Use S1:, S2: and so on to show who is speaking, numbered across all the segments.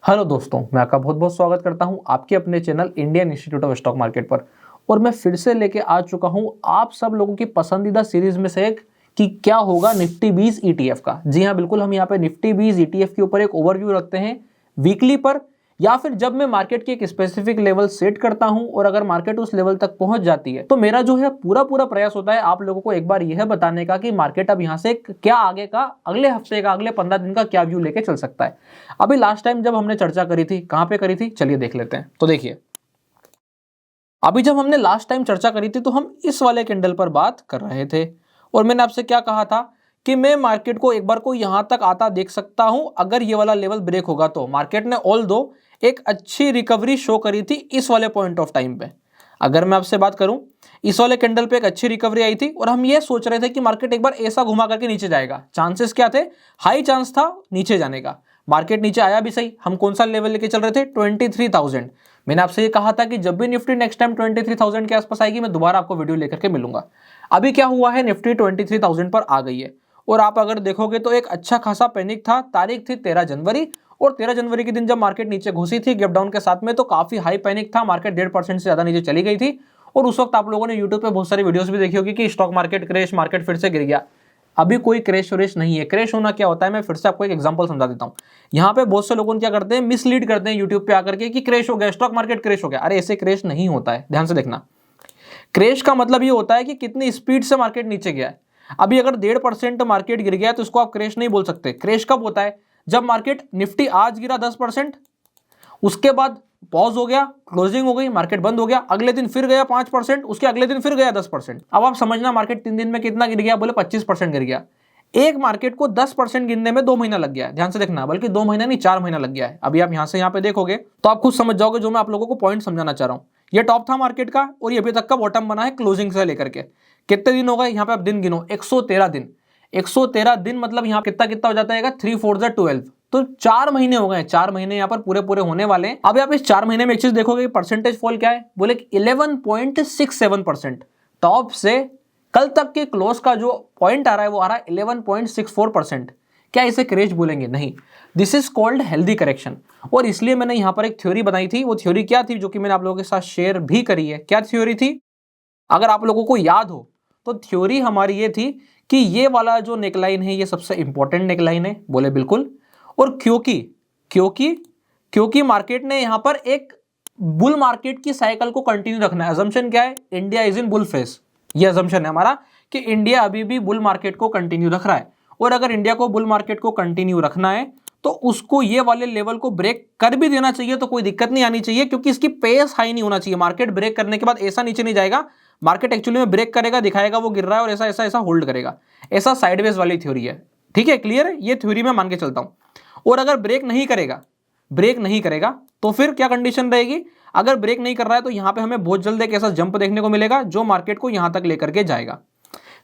S1: Hello दोस्तों, मैं आपका बहुत बहुत स्वागत करता हूं आपके अपने channel Indian institute of stock market पर। और मैं फिर से लेके आ चुका हूं आप सब लोगों की पसंदीदा सीरीज में से एक कि क्या होगा निफ्टी 20 ईटीएफ का। जी हां, बिल्कुल, हम यहाँ पे निफ्टी 20 ईटीएफ के ऊपर एक ओवरव्यू रखते हैं वीकली पर, या फिर जब मैं मार्केट की एक स्पेसिफिक लेवल सेट करता हूं और अगर मार्केट उस लेवल तक पहुंच जाती है तो मेरा जो है पूरा पूरा प्रयास होता है आप लोगों को एक बार यह बताने का कि मार्केट अब यहां से क्या आगे का, अगले हफ्ते का, अगले 15 दिन का क्या व्यू लेके चल सकता है। अभी लास्ट टाइम जब हमने चर्चा करी थी, कहां पे करी थी, चलिए देख लेते हैं। तो देखिए, अभी जब हमने लास्ट टाइम चर्चा करी थी तो हम इस वाले कैंडल पर बात कर रहे थे और मैंने आपसे क्या कहा था कि मैं मार्केट को एक बार को यहां तक आता देख सकता हूं अगर ये वाला लेवल ब्रेक होगा तो। मार्केट ने ऑल दो एक अच्छी रिकवरी शो करी थी इस वाले पॉइंट ऑफ टाइम पे। अगर मैं आपसे बात करूं, इस वाले कैंडल पे एक अच्छी रिकवरी आई थी और हम ये सोच रहे थे कि मार्केट एक बार ऐसा घुमा करके नीचे जाएगा। चांसेस क्या थे? हाई चांस था नीचे जाने का। मार्केट नीचे आया भी सही। हम कौन सा लेवल लेके चल रहे थे? 23,000। मैंने आपसे ये कहा था कि जब भी निफ्टी नेक्स्ट टाइम 23,000 के आसपास आएगी मैं दोबारा आपको वीडियो लेकर के मिलूंगा। अभी क्या हुआ है, निफ्टी 23,000 पर आ गई है और आप अगर देखोगे तो एक अच्छा खासा पैनिक था। तारीख थी 13 जनवरी और 13 जनवरी के दिन जब मार्केट नीचे घुसी थी गैप डाउन के साथ में तो काफी हाई पैनिक था। मार्केट 1.5% से ज्यादा नीचे चली गई थी और उस वक्त आप लोगों ने यूट्यूब पे बहुत सारी वीडियोस भी देखी होगी कि स्टॉक मार्केट क्रैश, मार्केट फिर से गिर गया। अभी कोई क्रैश व्रेश नहीं है। क्रैश होना क्या होता है, मैं फिर से आपको एक एग्जांपल समझा देता हूं। यहाँ पे बहुत से लोगों क्या करते हैं, मिसलीड करते हैं यूट्यूब पे आकर के कि क्रैश हो गया, स्टॉक मार्केट क्रैश हो गया। अरे ऐसे क्रैश नहीं होता है, ध्यान से देखना। क्रैश का मतलब ये होता है कि कितनी स्पीड से मार्केट नीचे गया है। अभी अगर 1.5% मार्केट गिर गया तो इसको आप क्रैश नहीं बोल सकते। क्रैश कब होता है? जब मार्केट निफ्टी आज गिरा 10%, उसके बाद पॉज हो गया, क्लोजिंग हो गई, मार्केट बंद हो गया, अगले दिन फिर गया 5%, उसके अगले दिन फिर गया 10%। अब आप समझना मार्केट 3 दिन में कितना गिर गया? बोले 25% गिर गया। एक मार्केट को 10% गिरने में 2 महीना लग गया है। ध्यान से देखना, बल्कि 2 महीना नहीं 4 महीना लग गया है। अभी आप यहां से यहां पे देखोगे तो आप खुद समझ जाओगे जो मैं आप लोगों को पॉइंट समझाना चाह रहा हूं। ये टॉप था मार्केट का और ये अभी तक का बॉटम बना है क्लोजिंग से लेकर के। कितने दिन हो गए यहाँ पे? आप दिन गिनो, 113 दिन। 113 दिन मतलब यहाँ कितना कितना हो जाता है? 3 4 12, तो 4 महीने हो गए। 4 महीने यहाँ पर पूरे पूरे होने वाले हैं। अब आप इस 4 महीने में एक चीज देखोगे, परसेंटेज फॉल क्या है? बोले 11.67%। टॉप से कल तक के क्लोज का जो पॉइंट आ रहा है वो आ रहा है 11.64%। क्या इसे क्रैश बोलेंगे? नहीं। This is called healthy correction. और इसलिए मैंने यहां पर एक थ्योरी बनाई थी। वो थ्योरी क्या थी, जो कि मैंने आप लोगों के साथ शेयर भी करी है। क्या थ्योरी थी? अगर आप लोगों को याद हो तो थ्योरी हमारी ये थी कि ये वाला जो नेकलाइन है ये सबसे इंपॉर्टेंट नेकलाइन है। बोले बिल्कुल। और क्योंकि क्योंकि क्योंकि मार्केट ने यहां पर एक बुल मार्केट की साइकिल को कंटिन्यू रखना है। अजम्पशन क्या है? India is in bull face. ये अजम्पशन है हमारा कि इंडिया अभी भी बुल मार्केट को कंटिन्यू रख रहा है। और अगर इंडिया को बुल मार्केट को कंटिन्यू रखना है तो उसको ये वाले लेवल को ब्रेक कर भी देना चाहिए, तो कोई दिक्कत नहीं आनी चाहिए, क्योंकि इसकी पेस हाई नहीं होना चाहिए। मार्केट ब्रेक करने के बाद ऐसा नीचे नहीं जाएगा। मार्केट एक्चुअली में ब्रेक करेगा, दिखाएगा वो गिर रहा है और ऐसा ऐसा ऐसा होल्ड करेगा। ऐसा साइडवेज वाली थ्योरी है। ठीक है, क्लियर है? ये थ्योरी मैं मान के चलता हूं। और अगर ब्रेक नहीं करेगा तो फिर क्या कंडीशन रहेगी? अगर ब्रेक नहीं कर रहा है तो यहां पे हमें बहुत जल्द एक ऐसा जंप देखने को मिलेगा जो मार्केट को यहां तक लेकर के जाएगा।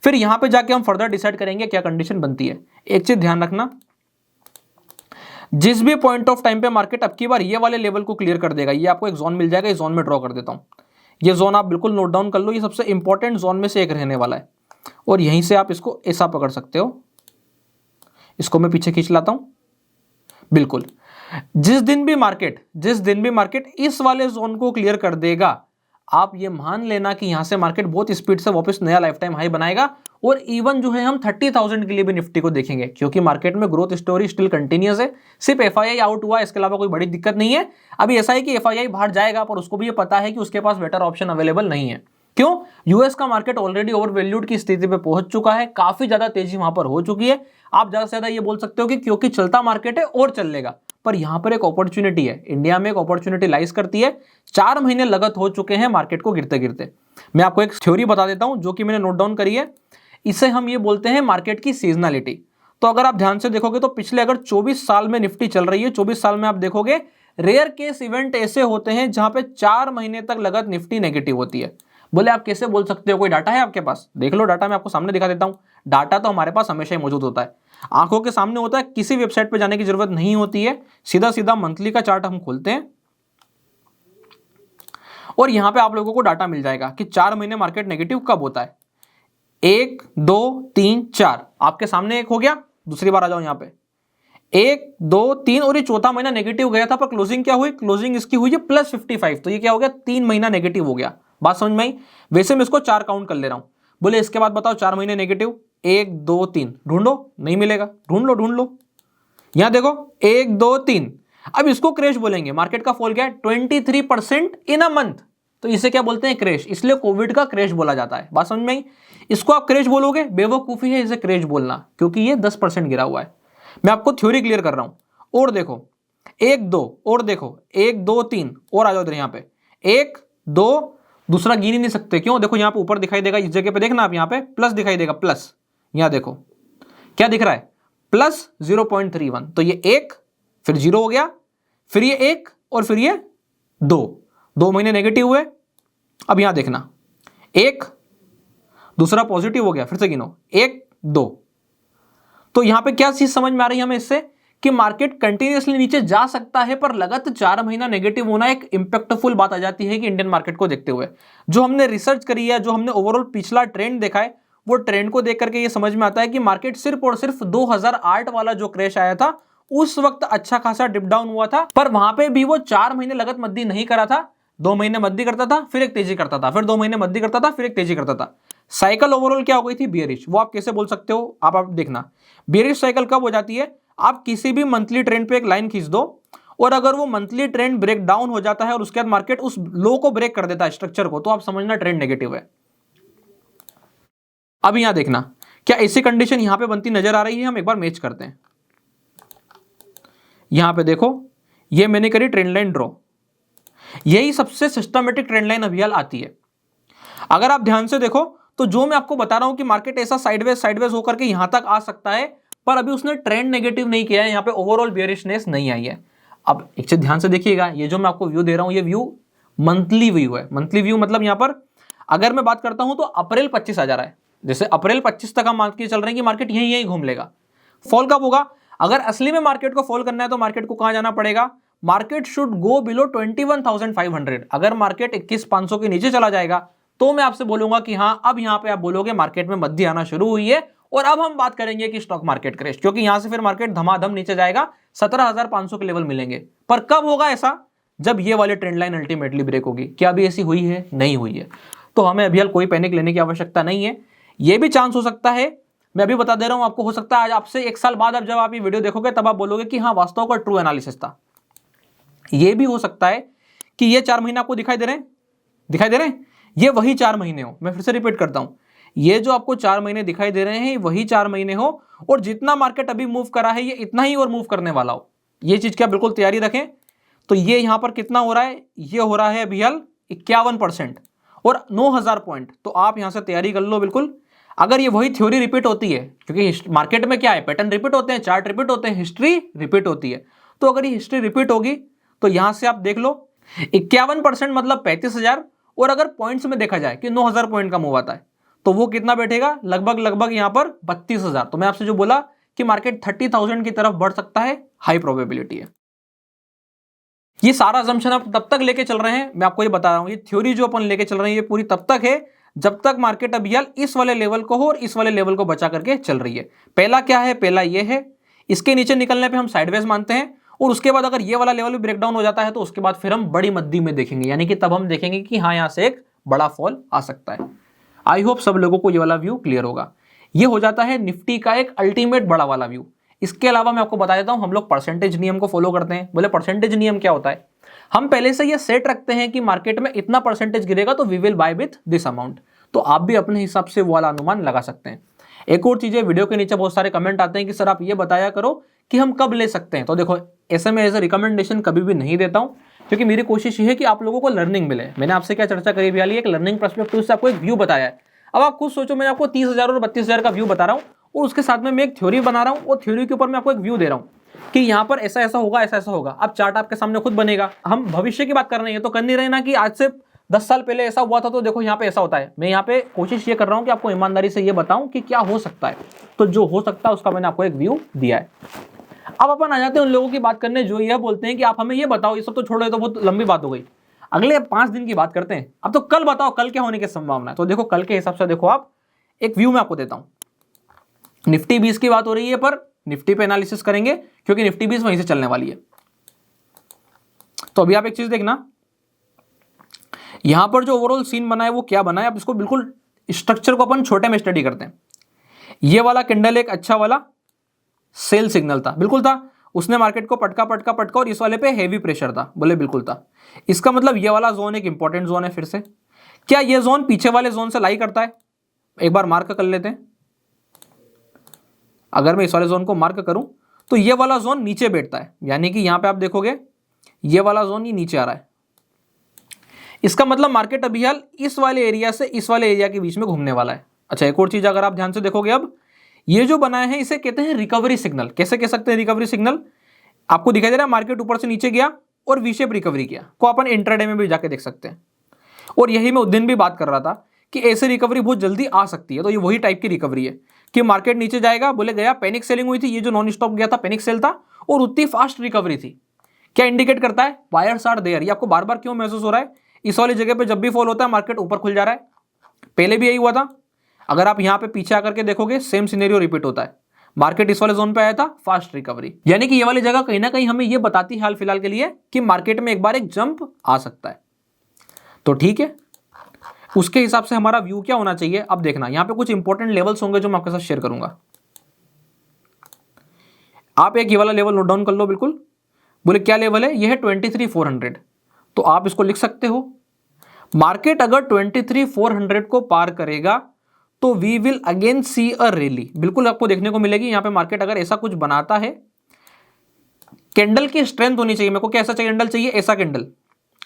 S1: फिर यहां पे जाके हम फर्दर डिसाइड करेंगे क्या कंडीशन बनती है। एक चीज ध्यान रखना, जिस भी पॉइंट ऑफ टाइम पे मार्केट अब की बार ये वाले लेवल को क्लियर कर देगा, ये आपको एक जोन मिल जाएगा। इस जोन में ड्रॉ कर देता हूं। ये जोन आप बिल्कुल नोट डाउन कर लो, ये सबसे इंपॉर्टेंट जोन में से एक रहने वाला है और यहीं से आप इसको ऐसा पकड़ सकते हो। इसको मैं पीछे खींच लाता हूं। बिल्कुल, जिस दिन भी मार्केट इस वाले जोन को क्लियर कर देगा, आप ये मान लेना कि यहां से मार्केट बहुत स्पीड से वापस नया लाइफ टाइम हाई बनाएगा। और इवन जो है हम 30,000 के लिए भी निफ्टी को देखेंगे, क्योंकि मार्केट में ग्रोथ स्टोरी स्टिल कंटिन्यूअस है। सिर्फ एफआईआई आउट हुआ, इसके अलावा कोई बड़ी दिक्कत नहीं है। अभी ऐसा है कि एफआईआई बाहर जाएगा पर उसको भी ये पता है कि उसके पास बेटर ऑप्शन अवेलेबल नहीं है। क्यों? यूएस का मार्केट ऑलरेडी ओवरवैल्यूड की स्थिति पे पहुंच चुका है। काफी ज्यादा तेजी वहां पर हो चुकी है। आप ज्यादा से ज्यादा ये बोल सकते हो कि क्योंकि चलता मार्केट है और चल लेगा, पर यहां पर एक अपॉर्चुनिटी है। इंडिया में एक अपॉर्चुनिटी लाइज करती है। 4 महीने लगत हो चुके हैं मार्केट को गिरते गिरते। मैं आपको एक थ्योरी बता देता हूं जो कि मैंने नोट डाउन करी है। इसे हम ये बोलते हैं मार्केट की सीजनलिटी। तो अगर आप ध्यान से देखोगे तो पिछले अगर 24 साल में निफ्टी चल रही है, 24 साल में आप देखोगे रेयर केस इवेंट ऐसे होते हैं जहां पे 4 महीने तक लगत निफ्टी नेगेटिव होती है। बोले आप कैसे बोल सकते हो? कोई डाटा है आपके पास? देख लो डाटा, मैं आपको सामने दिखा देता हूं। डाटा तो हमारे पास हमेशा ही मौजूद होता है, आंखों के सामने होता है। किसी वेबसाइट पे जाने की जरूरत नहीं होती है। सीधा सीधा मंथली का चार्ट हम खोलते हैं और यहां पे आप लोगों को डाटा मिल जाएगा कि 4 महीने मार्केट नेगेटिव कब होता है। 1 2 3 4 आपके सामने एक हो गया। दूसरी बार आ जाओ, यहां पे 1 2 3 और ये चौथा महीना नेगेटिव गया था, पर क्लोजिंग क्या हुई, क्लोजिंग इसकी हुई है +55, तो ये क्या हो गया, 3 महीना नेगेटिव हो गया। बात समझ में आई। वैसे मैं इसको 4 काउंट कर ले रहा हूं। बोले इसके बाद बताओ 4 महीने नेगेटिव, 1 2 3, ढूंढो, नहीं मिलेगा, ढूंढ लो। यहां देखो 1 2 3, अब इसको क्रैश बोलेंगे। मार्केट का फॉल क्या है, 23% इन अ मंथ, तो इसे क्या बोलते हैं, क्रैश, इसलिए कोविड का क्रैश बोला जाता है। बात समझ में आई। इसको आप क्रैश बोलोगे, बेवकूफी है इसे क्रैश बोलना, क्योंकि ये 10% गिरा हुआ है। मैं आपको थ्योरी क्लियर कर रहा हूं। और देखो 1 2, और देखो 1 2 3, और आ जाओ इधर, यहां पे 1 2, दूसरा गिन ही नहीं सकते, क्यों, देखो यहां पे ऊपर दिखाई देगा, इस जगह पे देखना आप, यहां पे प्लस दिखाई देगा, प्लस, यहां देखो क्या दिख रहा है, +0.31, तो ये 1, फिर 0 हो गया, फिर ये 1, और फिर ये 2 महीने नेगेटिव हुए। अब यहां देखना 1, दूसरा पॉजिटिव हो गया, फिर से गिनो 1 2, तो यहां पे क्या चीज समझ में आ रही है हमें इससे, कि मार्केट कंटिन्यूअसली नीचे जा सकता है, पर लगातार 4 महीना नेगेटिव होना एक इंपैक्टफुल बात आ जाती है कि इंडियन मार्केट को देखते हुए। जो हमने रिसर्च करी है, जो हमने ओवरऑल पिछला ट्रेंड देखा है, वो ट्रेंड को देख करके ये समझ में आता है कि मार्केट सिर्फ और सिर्फ 2008 वाला जो क्रैश आया था, उस वक्त अच्छा खासा डिप डाउन हुआ था, पर वहां पे भी वो 4 महीने लगत मद्दी नहीं करा था। 2 महीने मद्दी करता था, फिर एक तेजी करता था, फिर 2 महीने मद्दी करता था, फिर एक तेजी करता था। साइकिल ओवरऑल क्या हो गई थी, बियरिश। वो आप कैसे बोल सकते हो, आप देखना, बियरिश साइकिल कब हो जाती है, आप किसी भी मंथली ट्रेंड पे एक लाइन खींच दो, और अगर वो मंथली ट्रेंड ब्रेक डाउन हो जाता है और उसके बाद मार्केट उस लो को ब्रेक कर देता है, स्ट्रक्चर को, तो आप समझना ट्रेंड नेगेटिव है। अब यहां देखना, क्या ऐसी कंडीशन यहां पे बनती नजर आ रही है, हम एक बार मैच करते हैं। यहां पे देखो, ये मैंने करी ट्रेंड लाइन ड्रॉ, यही सबसे सिस्टमेटिक ट्रेंड लाइन अभी आती है। अगर आप ध्यान से देखो, तो जो मैं आपको बता रहा हूं कि मार्केट ऐसा साइडवेज होकर के यहां तक आ सकता है, पर अभी उसने ट्रेंड नेगेटिव नहीं किया है, यहां पे ओवरऑल बेयरिशनेस नहीं आई है। अब एक चीज ध्यान से देखिएगा, ये जो मैं आपको व्यू दे रहा हूं, ये व्यू मंथली व्यू है। मंथली व्यू मतलब यहां पर अगर मैं बात करता हूं तो अप्रैल 25 आ जा रहा है, जैसे अप्रैल 25 तक हम मान के चल रहे हैं कि मार्केट यहीं घूम लेगा। फॉल कब होगा, अगर असली में मार्केट को फॉल करना है तो मार्केट को कहां जाना पड़ेगा, मार्केट शुड गो बिलो 21,500। अगर मार्केट 21,500 के नीचे चला जाएगा तो मैं आपसे बोलूंगा कि हाँ, अब यहां पे आप बोलोगे मार्केट में मद्दी आना शुरू हुई है, और अब हम बात करेंगे कि स्टॉक मार्केट क्रैश, क्योंकि यहां से फिर मार्केट धमाधम नीचे जाएगा, 17,500 के लेवल मिलेंगे। पर कब होगा ऐसा, जब ये वाली ट्रेंड लाइन अल्टीमेटली ब्रेक होगी। क्या अभी ऐसी हुई है, नहीं हुई है, तो हमें अभी कोई पैनिक लेने की आवश्यकता नहीं है। यह भी चांस हो सकता है, मैं अभी बता दे रहा हूं आपको, हो सकता है आज आपसे 1 साल बाद अब जब आप ये वीडियो देखोगे तब आप बोलोगे कि हाँ, वास्तव का ट्रू एनालिसिस था। यह भी हो सकता है कि ये 4 महीने आपको दिखाई दे रहे हैं, ये वही 4 महीने हो। मैं फिर से रिपीट करता हूं, ये जो आपको 4 महीने दिखाई दे रहे हैं, वही 4 महीने हो, और जितना मार्केट अभी मूव करा है, ये इतना ही और मूव करने वाला हो। ये चीज क्या बिल्कुल तैयारी रखें। तो ये यहां पर कितना हो रहा है, ये हो रहा है अभी 51% और 9,000 पॉइंट, तो आप यहां से तैयारी कर लो बिल्कुल। अगर ये वही थ्योरी रिपीट होती है, क्योंकि मार्केट में क्या है, पैटर्न रिपीट होते हैं, चार्ट रिपीट होते हैं, हिस्ट्री रिपीट होती है, तो अगर ये हिस्ट्री रिपीट होगी तो यहां से आप देख लो 51% मतलब 35,000, और अगर पॉइंट्स में देखा जाए कि 9,000 पॉइंट का मूव आता है तो वो कितना बैठेगा, लगभग यहां पर 32,000। तो मैं आपसे जो बोला कि मार्केट 30,000 की तरफ बढ़ सकता है, हाई प्रोबेबिलिटी है। ये सारा असम्पशन आप तब तक लेके चल रहे हैं, मैं आपको ये बता रहा हूं, ये थ्योरी जो अपन लेके चल रहे हैं ये पूरी तब तक है जब तक मार्केट अभी इस वाले लेवल को हो और इस वाले लेवल को बचा करके चल रही है। पहला क्या है, पहला ये है, इसके नीचे निकलने पे हम साइडवेज मानते हैं, और उसके बाद अगर ये वाला लेवल भी ब्रेकडाउन हो जाता है तो उसके बाद फिर हम बड़ी मद्दी में देखेंगे, यानी कि तब हम देखेंगे कि हाँ, यहां से एक बड़ा फॉल आ सकता है। आई होप सब लोगों को ये वाला व्यू क्लियर होगा। ये हो जाता है निफ्टी का एक अल्टीमेट बड़ा वाला व्यू। इसके अलावा मैं आपको बता देता हूं, हम लोग परसेंटेज नियम को फॉलो करते हैं। बोले परसेंटेज नियम क्या होता है, हम पहले से ये सेट रखते हैं कि मार्केट में इतना परसेंटेज गिरेगा तो we will buy with this amount, तो आप भी अपने हिसाब से वो वाला अनुमान लगा सकते हैं। एक और चीज है, वीडियो के नीचे बहुत सारे कमेंट आते हैं कि सर आप ये बताया करो कि हम कब ले सकते हैं। तो देखो, ऐसे में एज ए रिकमेंडेशन कभी भी नहीं देता हूं, क्योंकि मेरी कोशिश ये है कि आप लोगों को लर्निंग मिले। मैंने आपसे क्या चर्चा करी भी, एक लर्निंग पर्सपेक्टिव से आपको एक व्यू बताया है। अब आप खुद सोचो, मैं आपको 30,000 और 32,000 का व्यू बता रहा हूं, और उसके साथ में मैं एक थ्योरी बना रहा हूं, और थ्योरी के ऊपर मैं आपको एक व्यू दे रहा हूं कि यहां पर ऐसा ऐसा होगा, ऐसा ऐसा होगा। अब चार्ट आपके सामने खुद बनेगा। हम भविष्य की बात कर रहे हैं, तो कर नहीं रहे ना कि आज से 10 साल पहले ऐसा हुआ था तो देखो यहाँ पे ऐसा होता है। मैं यहाँ पे कोशिश ये कर रहा हूँ कि आपको ईमानदारी से ये बताऊं कि क्या हो सकता है, तो जो हो सकता है उसका मैंने आपको एक व्यू दिया है। अब अपन आ जाते हैं उन लोगों की बात करने जो यह बोलते हैं कि आप हमें ये बताओ, ये सब तो छोड़ो, ये तो बहुत लंबी बात हो गई, अगले 5 दिन की बात करते हैं। अब तो कल बताओ, कल क्या होने की संभावना है। तो देखो, कल के हिसाब से देखो, आप एक व्यू मैं आपको देता हूं। निफ्टी 20 की बात हो रही है, पर निफ्टी पे एनालिसिस करेंगे क्योंकि निफ्टी भी वहीं से चलने वाली है। तो अभी आप एक चीज देखना, यहां पर जो ओवरऑल सीन बना है वो क्या बना है, आप इसको बिल्कुल स्ट्रक्चर को अपन छोटे में स्टडी करते हैं। ये वाला कैंडल एक अच्छा वाला सेल सिग्नल था, बिल्कुल था, उसने मार्केट को पटका पटका पटका और इस वाले पे हेवी प्रेशर था, बोले बिल्कुल था। इसका मतलब ये वाला जोन एक इंपॉर्टेंट जोन है। फिर से क्या ये जोन पीछे वाले जोन से लाई करता है, एक बार मार्क कर लेते हैं। अगर मैं इस वाले जोन को मार्क करूं तो ये वाला जोन नीचे बैठता है, यानी कि यहां पे आप देखोगे ये वाला जोन ही नीचे आ रहा है। इसका मतलब मार्केट अभी हाल इस वाले एरिया से इस वाले एरिया के बीच में घूमने वाला है। अच्छा, एक और चीज अगर आप ध्यान से देखोगे, अब ये जो बनाया है इसे कहते हैं रिकवरी सिग्नल। कैसे कह सकते हैं रिकवरी सिग्नल? आपको दिखाई दे रहा है मार्केट ऊपर से नीचे गया और वी शेप रिकवरी किया, को अपन इंट्राडे में भी जाके देख सकते हैं। और यही मैं उस दिन भी बात कर रहा था कि ऐसे रिकवरी बहुत जल्दी आ सकती है। तो ये वही टाइप की रिकवरी है कि मार्केट नीचे जाएगा, बोले गया पैनिक सेलिंग हुई थी, ये जो नॉन स्टॉप गया था पैनिक सेल था और उतनी फास्ट रिकवरी थी। क्या इंडिकेट करता है? Buyers are there. ये आपको बार बार क्यों महसूस हो रहा है? इस वाली जगह पे जब भी फॉल होता है मार्केट ऊपर खुल जा रहा है, पहले भी यही हुआ था। अगर आप यहां पे पीछे आकर के देखोगे सेम सिनेरियो रिपीट होता है। मार्केट इस वाले जोन पे आया था, फास्ट रिकवरी, यानी कि ये वाली जगह कहीं ना कहीं हमें ये बताती है हाल फिलहाल के लिए कि मार्केट में एक बार एक जंप आ सकता है। तो ठीक है, उसके हिसाब से हमारा व्यू क्या होना चाहिए। अब देखना, यहां पे कुछ इंपॉर्टेंट लेवल्स होंगे जो मैं आपके साथ शेयर करूंगा। आप एक ये वाला लेवल नोट डाउन कर लो बिल्कुल। बोले क्या लेवल है? ये है 23,400। तो आप इसको लिख सकते हो, मार्केट अगर 23,400 को पार करेगा तो we will again see a rally, बिल्कुल आपको देखने को मिलेगी। यहां पे मार्केट अगर ऐसा कुछ बनाता है, कैंडल की स्ट्रेंथ होनी चाहिए। मेरे को क्या ऐसा कैंडल चाहिए? ऐसा कैंडल,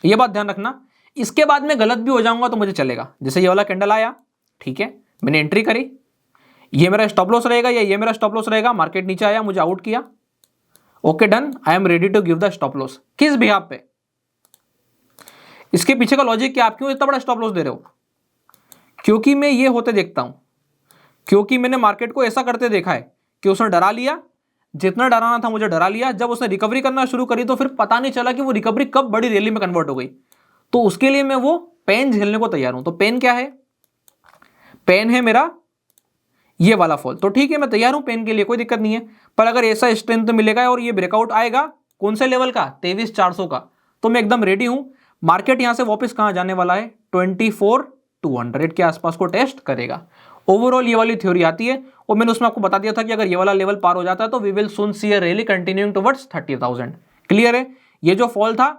S1: ये बात ध्यान रखना। इसके बाद में गलत भी हो जाऊंगा तो मुझे चलेगा। जैसे ये वाला कैंडल आया, ठीक है, मैंने एंट्री करी, ये मेरा स्टॉप लॉस रहेगा या ये मेरा स्टॉप लॉस रहेगा। मार्केट नीचे आया, मुझे आउट किया, okay done, I am ready to give the stop loss. किस बिहाफ पे? इसके पीछे का लॉजिक क्या? आप क्यों इतना बड़ा स्टॉप लॉस दे रहे हो? क्योंकि मैं ये होते देखता हूं, क्योंकि मैंने मार्केट को ऐसा करते देखा है कि उसने डरा लिया, जितना डराना था मुझे डरा लिया। जब उसने रिकवरी करना शुरू करी तो फिर पता नहीं चला कि वो रिकवरी कब बड़ी रैली में कन्वर्ट हो गई। तो उसके लिए मैं वो पेन झेलने को तैयार हूं। तो पेन क्या है? पेन है मेरा ये वाला फॉल। तो ठीक है, मैं तैयार हूं पेन के लिए, कोई दिक्कत नहीं है। पर अगर ऐसा स्ट्रेंथ मिलेगा और ये ब्रेकआउट आएगा कौन से लेवल का? 23,400 का, तो मैं एकदम रेडी हूं। मार्केट यहां से वापस कहां जाने वाला है? 24,200 के आसपास को टेस्ट करेगा। ओवरऑल ये वाली थ्योरी आती है और मैंने उसमें आपको बता दिया था कि अगर ये वाला लेवल पार हो जाता है तो we will soon see a rally continuing towards 30,000। Clear है? ये जो फॉल था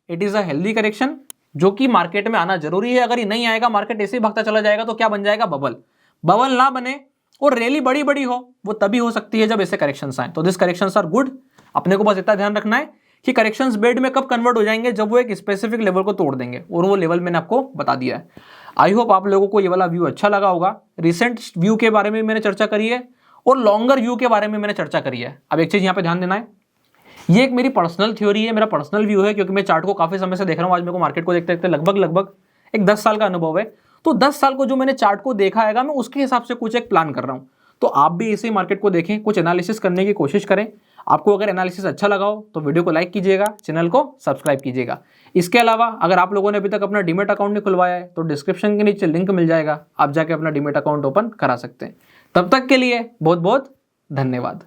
S1: it is a healthy correction जो कि मार्केट में आना जरूरी है। अगर ये नहीं आएगा, मार्केट ऐसे ही भागता चला जाएगा तो क्या बन जाएगा? बबल। बबल ना बने और रैली बड़ी बड़ी हो, वो तभी हो सकती है जब ऐसे करेक्शंस आए। तो दिस करेक्शंस आर गुड। अपने को बस इतना ध्यान रखना है कि करेक्शंस बेड में कब कन्वर्ट हो जाएंगे? जब वो एक स्पेसिफिक लेवल को तोड़ देंगे, और वो लेवल मैंने आपको बता दिया है। आई होप आप लोगों को ये वाला व्यू अच्छा लगा होगा। रिसेंट व्यू के बारे में मैंने चर्चा करी है और लॉन्गर व्यू के बारे में मैंने चर्चा करी है। अब एक चीज यहाँ पे ध्यान देना है, ये एक मेरी पर्सनल थ्योरी है, मेरा पर्सनल व्यू है, क्योंकि मैं चार्ट को काफी समय से देख रहा हूँ। आज मेरे को मार्केट को देखते देखते लगभग एक 10 साल का अनुभव है। तो 10 साल को जो मैंने चार्ट को देखा है, मैं उसके हिसाब से कुछ एक प्लान कर रहा हूँ। तो आप भी इसी मार्केट को देखें, कुछ एनालिसिस करने की कोशिश करें। आपको अगर एनालिसिस अच्छा लगा हो तो वीडियो को लाइक कीजिएगा, चैनल को सब्सक्राइब कीजिएगा। इसके अलावा अगर आप लोगों ने अभी तक अपना डीमैट अकाउंट नहीं खुलवाया है तो डिस्क्रिप्शन के नीचे लिंक मिल जाएगा, आप जाके अपना डीमैट अकाउंट ओपन करा सकते हैं। तब तक के लिए बहुत बहुत धन्यवाद।